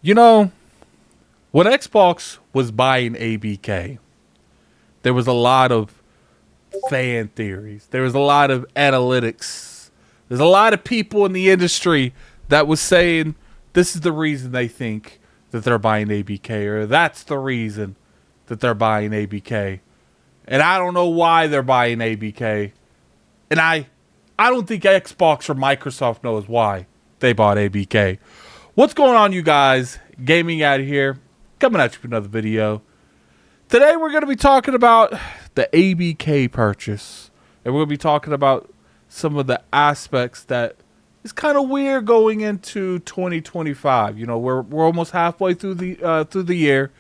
You know, when Xbox was buying ABK, there was a lot of fan theories. There was a lot of analytics. There's a lot of people in the industry that was saying this is the reason they think that they're buying ABK, or that's the reason that they're buying ABK. And I don't know why they're buying ABK. And I don't think Xbox or Microsoft knows why they bought ABK. What's going on, you guys? Gaming out here, coming at you with another video. Today we're going to be talking about the ABK purchase. And we're going to be talking about some of the aspects that is kind of weird going into 2025. You know, we're almost halfway through the year,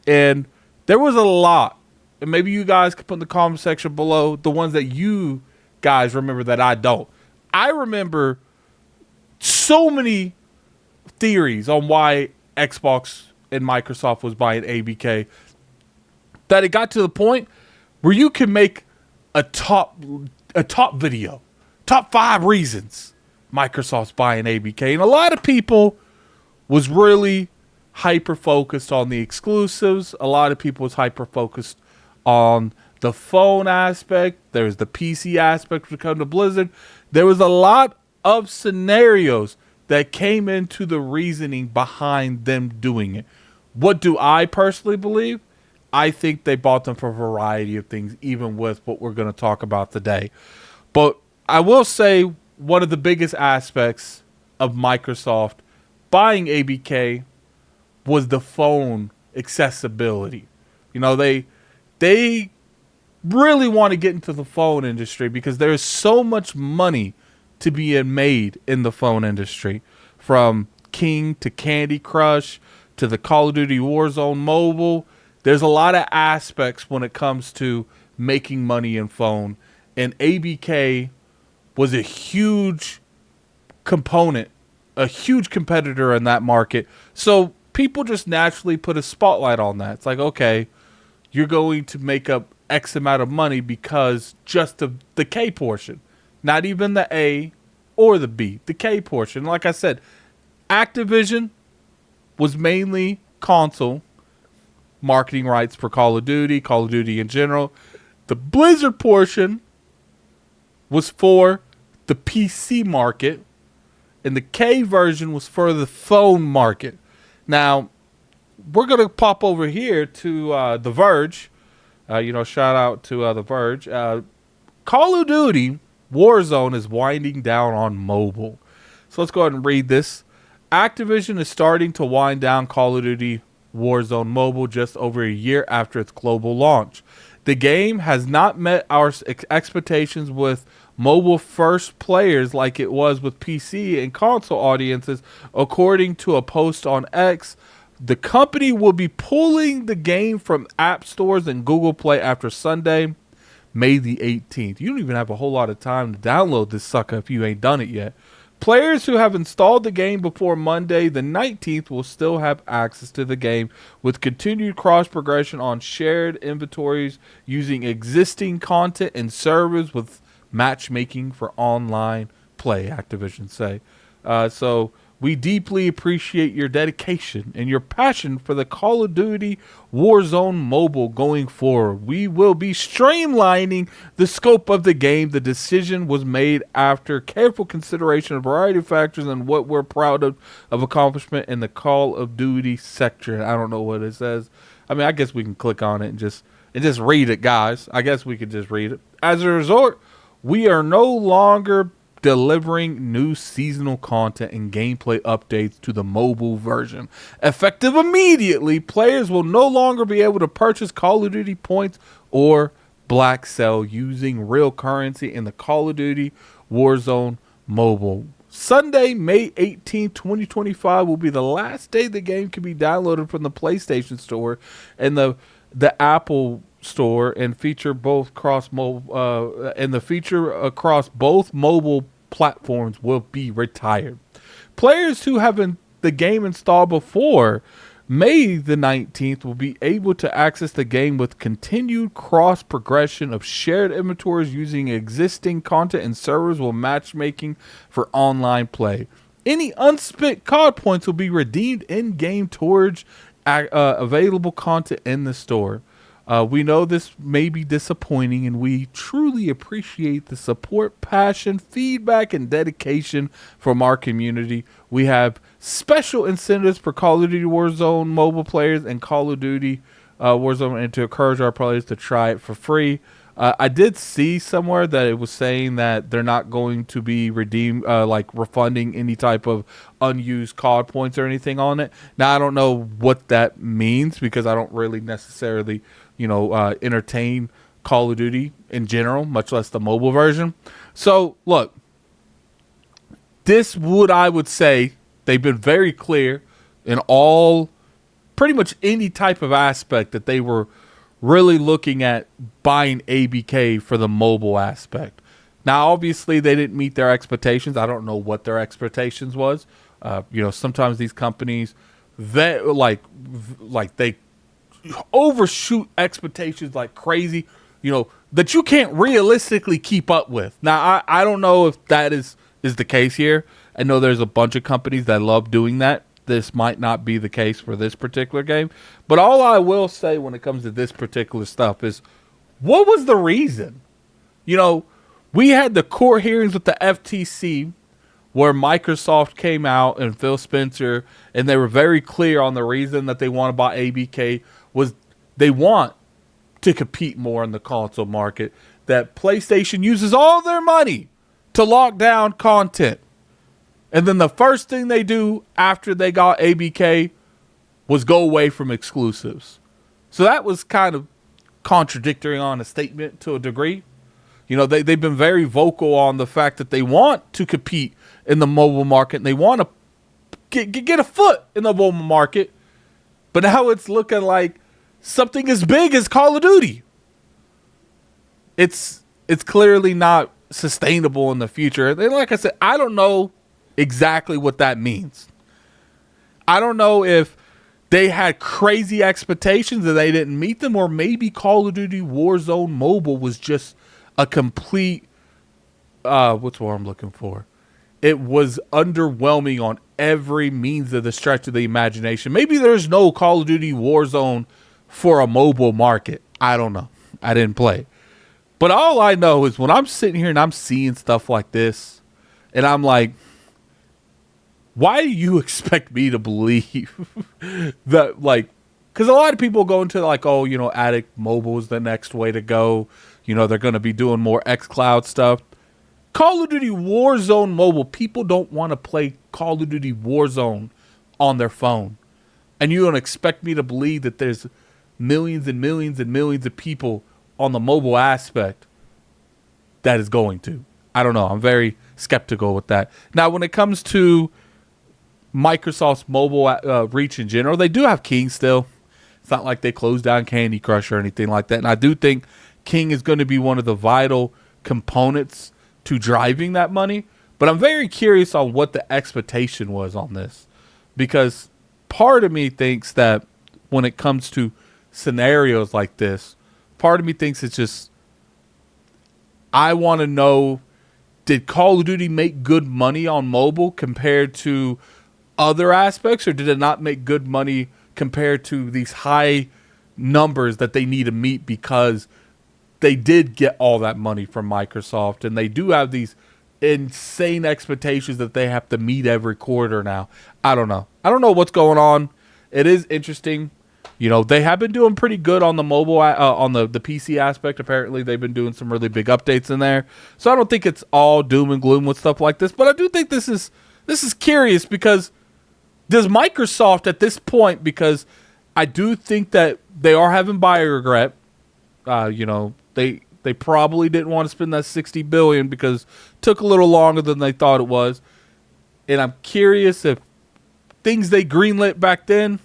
and there was a lot. And maybe you guys could put in the comment section below the ones that you guys remember that I don't. I remember so many theories on why Xbox and Microsoft was buying ABK that it got to the point where you can make a top video, top 5 reasons Microsoft's buying ABK. And a lot of people was really hyper focused on the exclusives. A lot of people was hyper focused on the phone aspect. There's the PC aspect when it comes to Blizzard. There was a lot of scenarios that came into the reasoning behind them doing it. What do I personally believe? I think they bought them for a variety of things, even with what we're going to talk about today. But I will say one of the biggest aspects of Microsoft buying ABK was the phone accessibility. You know, they really want to get into the phone industry because there is so much money to be made in the phone industry, from King to Candy Crush to the Call of Duty Warzone Mobile. There's a lot of aspects when it comes to making money in phone, and ABK was a huge component, a huge competitor in that market. So people just naturally put a spotlight on that. It's like, okay, you're going to make up X amount of money because just of the K portion, not even the A or the B, the K portion. Like I said, Activision was mainly console marketing rights for Call of Duty in general. The Blizzard portion was for the PC market, and the K version was for the phone market. Now, we're going to pop over here to The Verge. Shout out to The Verge. Call of Duty Warzone is winding down on mobile. So let's go ahead and read this. Activision is starting to wind down Call of Duty Warzone Mobile just over a year after its global launch. The game has not met our expectations with mobile first players like it was with PC and console audiences, according to a post on X. The company will be pulling the game from app stores and Google Play after Sunday, May the 18th. You don't even have a whole lot of time to download this sucker if you ain't done it yet. Players who have installed the game before Monday the 19th will still have access to the game with continued cross-progression on shared inventories using existing content and servers with matchmaking for online play, Activision say. So we deeply appreciate your dedication and your passion for the Call of Duty Warzone Mobile going forward. We will be streamlining the scope of the game. The decision was made after careful consideration of a variety of factors and what we're proud of accomplishment in the Call of Duty sector. I don't know what it says. I mean, I guess we can click on it and just read it, guys. I guess we could just read it. As a result, we are no longer delivering new seasonal content and gameplay updates to the mobile version. Effective immediately, players will no longer be able to purchase Call of Duty points or black sell using real currency in the Call of Duty Warzone Mobile. Sunday, May 18, 2025 will be the last day the game can be downloaded from the PlayStation Store and the Apple Store, and feature both cross mobile and the feature across both mobile platforms will be retired. Players who have the game installed before May the 19th will be able to access the game with continued cross progression of shared inventories using existing content and servers will matchmaking for online play. Any unspent COD points will be redeemed in-game towards available content in the store. We know this may be disappointing, and we truly appreciate the support, passion, feedback, and dedication from our community. We have special incentives for Call of Duty Warzone mobile players and Call of Duty Warzone, and to encourage our players to try it for free. I did see somewhere that it was saying that they're not going to be refunding any type of unused COD points or anything on it. Now, I don't know what that means because I don't really necessarily, entertain Call of Duty in general, much less the mobile version. So, look, I would say they've been very clear in all, pretty much any type of aspect that they were really looking at buying ABK for the mobile aspect. Now, obviously, they didn't meet their expectations. I don't know what their expectations was. Sometimes these companies, they overshoot expectations like crazy, that you can't realistically keep up with. Now, I don't know if that is the case here. I know there's a bunch of companies that love doing that. This might not be the case for this particular game. But all I will say when it comes to this particular stuff is, what was the reason? We had the court hearings with the FTC where Microsoft came out and Phil Spencer, and they were very clear on the reason that they want to buy ABK was they want to compete more in the console market, that PlayStation uses all their money to lock down content. And then the first thing they do after they got ABK was go away from exclusives. So that was kind of contradictory on a statement to a degree. They've been very vocal on the fact that they want to compete in the mobile market and they want to get a foot in the mobile market. But now it's looking like something as big as Call of Duty. It's clearly not sustainable in the future. And like I said, I don't know exactly what that means. I don't know if they had crazy expectations and they didn't meet them, or maybe Call of Duty Warzone Mobile was just a complete what's what I'm looking for. It was underwhelming on every means of the stretch of the imagination. Maybe there's no Call of Duty Warzone for a mobile market. I don't know. I didn't play. But all I know is when I'm sitting here and I'm seeing stuff like this, and I'm like, why do you expect me to believe that, because a lot of people go into Addict Mobile is the next way to go. They're going to be doing more xCloud stuff. Call of Duty Warzone Mobile, people don't want to play Call of Duty Warzone on their phone. And you don't expect me to believe that there's millions and millions and millions of people on the mobile aspect that is going to. I don't know. I'm very skeptical with that. Now, when it comes to Microsoft's mobile reach in general, they do have King still. It's not like they closed down Candy Crush or anything like that. And I do think King is going to be one of the vital components to driving that money. But I'm very curious on what the expectation was on this. Because part of me thinks that when it comes to scenarios like this, part of me thinks it's just, I want to know, did Call of Duty make good money on mobile compared to other aspects, or did it not make good money compared to these high numbers that they need to meet because they did get all that money from Microsoft and they do have these insane expectations that they have to meet every quarter now? I don't know. I don't know what's going on. It is interesting. They have been doing pretty good on the mobile, on the PC aspect. Apparently, they've been doing some really big updates in there. So I don't think it's all doom and gloom with stuff like this. But I do think this is curious, because does Microsoft at this point, because I do think that they are having buyer regret. They probably didn't want to spend that $60 billion because it took a little longer than they thought it was. And I'm curious if things they greenlit back then,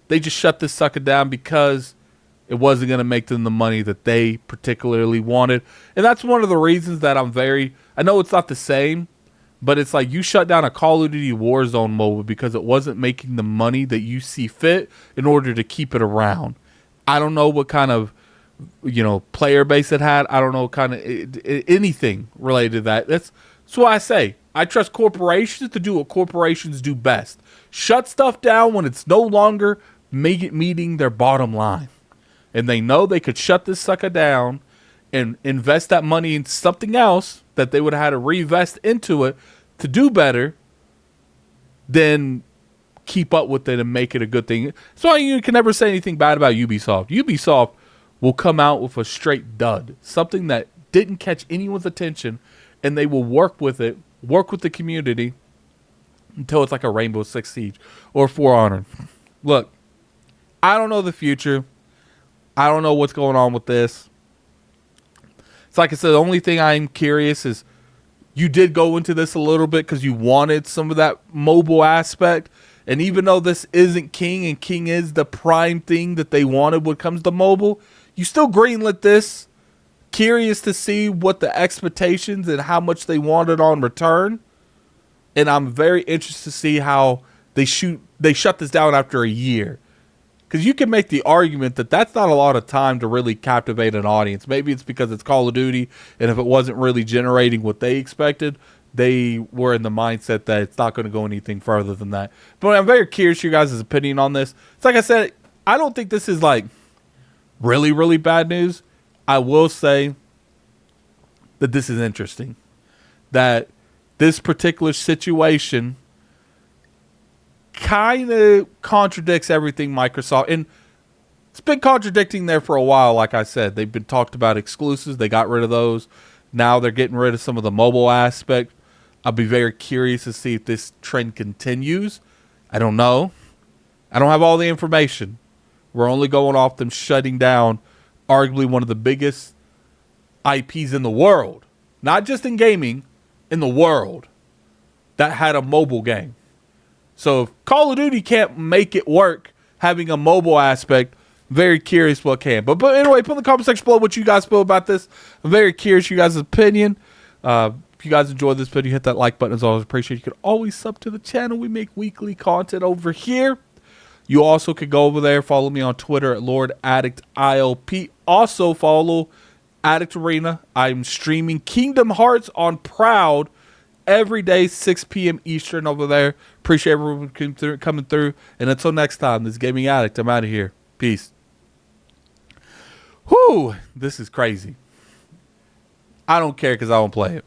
they just shut this sucker down because it wasn't going to make them the money that they particularly wanted. And that's one of the reasons that I know it's not the same, but it's like you shut down a Call of Duty Warzone mobile because it wasn't making the money that you see fit in order to keep it around. I don't know what kind of, player base it had. I don't know kind of anything related to that. That's why I say I trust corporations to do what corporations do best. Shut stuff down when it's no longer meeting their bottom line. And they know they could shut this sucker down and invest that money in something else that they would have had to reinvest into it to do better, then keep up with it and make it a good thing. So you can never say anything bad about Ubisoft. Ubisoft will come out with a straight dud, something that didn't catch anyone's attention, and they will work with it, work with the community until it's like a Rainbow Six Siege or For Honor. Look, I don't know the future. I don't know what's going on with this. It's like I said, the only thing I'm curious is you did go into this a little bit because you wanted some of that mobile aspect. And even though this isn't King and King is the prime thing that they wanted when it comes to mobile, you still greenlit this. Curious to see what the expectations and how much they wanted on return. And I'm very interested to see how they shut this down after a year. Because you can make the argument that that's not a lot of time to really captivate an audience. Maybe it's because it's Call of Duty, and if it wasn't really generating what they expected, they were in the mindset that it's not going to go anything further than that. But I'm very curious your guys' opinion on this. It's like I said, I don't think this is like really, really bad news. I will say that this is interesting. That this particular situation kind of contradicts everything Microsoft, and it's been contradicting there for a while. Like I said, they've been talked about exclusives. They got rid of those. Now they're getting rid of some of the mobile aspect. I'll be very curious to see if this trend continues. I don't know. I don't have all the information. We're only going off them shutting down arguably one of the biggest IPs in the world, not just in gaming, in the world, that had a mobile game. So if Call of Duty can't make it work having a mobile aspect, very curious what can. But anyway, put in the comment section below what you guys feel about this. I'm very curious your guys' opinion. If you guys enjoyed this video, hit that like button. As always, appreciate it. You can always sub to the channel. We make weekly content over here. You also could go over there, follow me on Twitter at Lord Addict ILP. Also follow Addict Arena. I'm streaming Kingdom Hearts on Proud every day, 6 p.m. Eastern over there. Appreciate everyone coming through. And until next time, this is Gaming Addict. I'm out of here. Peace. Whew, this is crazy. I don't care because I don't play it.